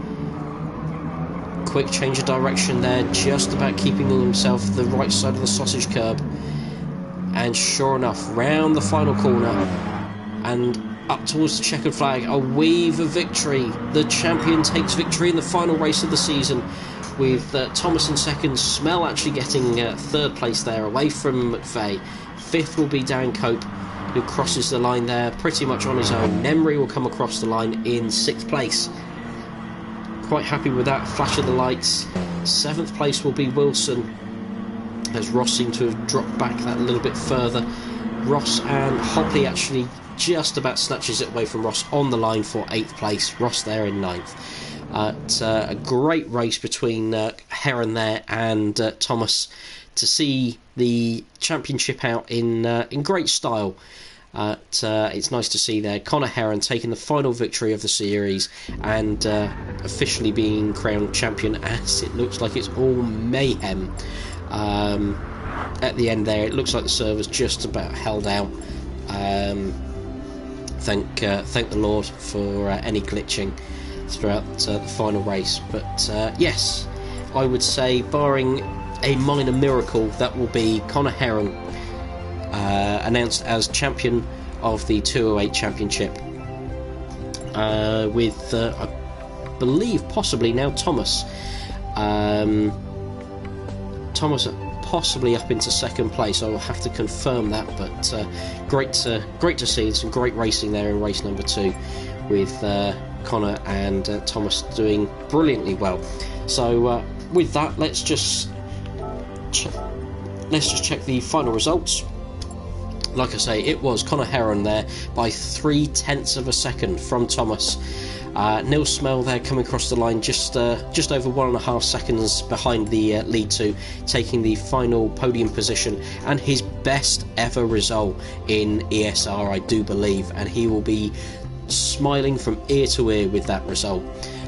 Quick change of direction there, just about keeping himself the right side of the sausage curb, and sure enough, round the final corner and up towards the checkered flag, a weave of victory. The champion takes victory in the final race of the season, with Thomas in 2nd, Smell actually getting 3rd place there, away from McVeigh. 5th will be Dan Cope, who crosses the line there pretty much on his own. Nemri will come across the line in 6th place. Quite happy with that flash of the lights. 7th place will be Wilson, as Ross seemed to have dropped back that a little bit further. Ross and Hopley actually just about snatches it away from Ross on the line for 8th place. Ross there in 9th. It's a great race between Heron there and Thomas to see the championship out in great style. It's nice to see there Connor Heron taking the final victory of the series and officially being crowned champion, as it looks like it's all mayhem at the end there. It looks like the server's just about held out. Thank the Lord for any glitching throughout the final race, but yes, I would say barring a minor miracle, that will be Connor Heron announced as champion of the 208 championship, with I believe possibly now Thomas Thomas possibly up into second place. I will have to confirm that, but great to see some great racing there in race number 2 with Connor and Thomas doing brilliantly well. So with that, let's just check the final results. Like I say, it was Connor Heron there by 0.3 of a second from Thomas. Neil Smell there coming across the line just over 1.5 seconds behind the lead 2, taking the final podium position and his best ever result in ESR, I do believe, and he will be smiling from ear to ear with that result.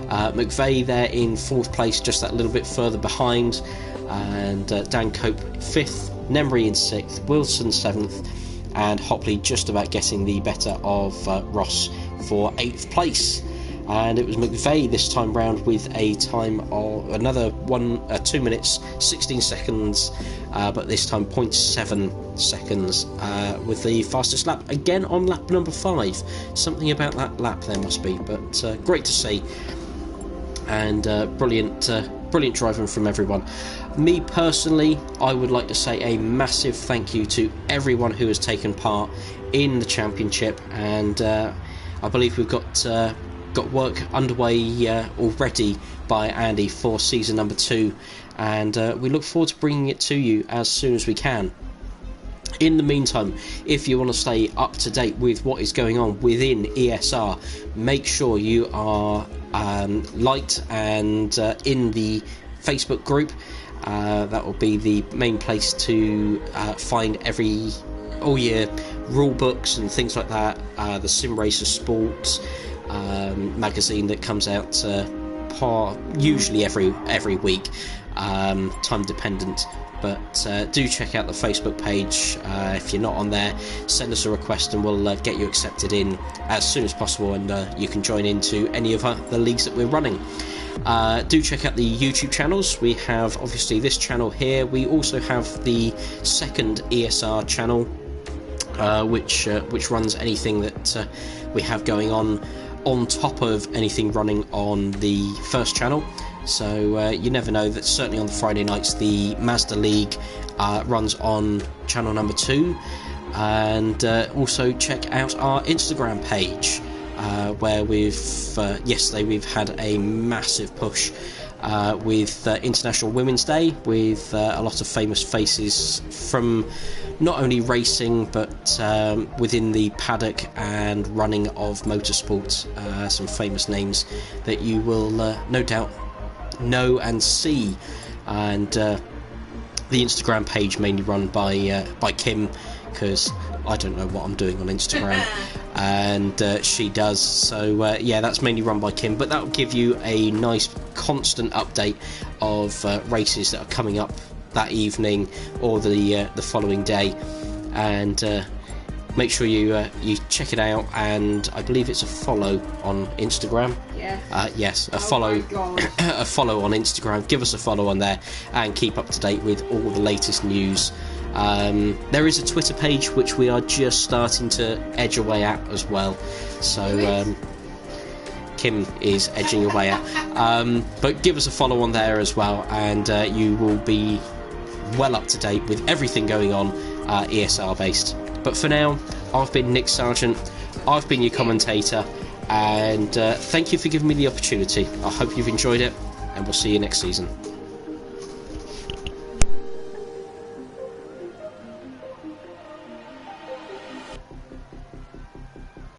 McVeigh there in 4th place, just that little bit further behind, and Dan Cope 5th, Nemry in 6th, Wilson 7th, and Hopley just about getting the better of Ross for 8th place. And it was McVeigh this time round with a time of another 2 minutes 16 seconds, but this time 0.7 seconds with the fastest lap, again on lap number 5. Something about that lap there must be, but great to see, and brilliant driving from everyone. Me personally, I would like to say a massive thank you to everyone who has taken part in the championship, and I believe we've got work underway already by Andy for season number 2, and we look forward to bringing it to you as soon as we can. In the meantime, if you want to stay up to date with what is going on within ESR, make sure you are liked and in the Facebook group. That will be the main place to find all your rule books and things like that. The Sim Racer Sports magazine that comes out usually every week, time dependent, but do check out the Facebook page. If you're not on there, send us a request and we'll get you accepted in as soon as possible, and you can join into any of the leagues that we're running. Do check out the YouTube channels. We have obviously this channel here. We also have the second ESR channel, which runs anything that we have going on top of anything running on the first channel. So you never know, that certainly on the Friday nights the Mazda League runs on channel number 2, and also check out our Instagram page, where yesterday we've had a massive push with International Women's Day, with a lot of famous faces from not only racing but within the paddock and running of motorsports. Some famous names that you will no doubt know and see, and the Instagram page mainly run by Kim, because I don't know what I'm doing on Instagram and she does, so yeah, that's mainly run by Kim, but that will give you a nice constant update of races that are coming up that evening or the following day, and make sure you check it out, and I believe it's a follow on Instagram. Yes, a follow a follow on Instagram. Give us a follow on there and keep up to date with all the latest news. There is a Twitter page which we are just starting to edge away at as well, so Kim is edging away at, but give us a follow on there as well, and you will be well up to date with everything going on ESR based. But for now, I've been Nick Sargent, I've been your commentator, and thank you for giving me the opportunity. I hope you've enjoyed it, and we'll see you next season.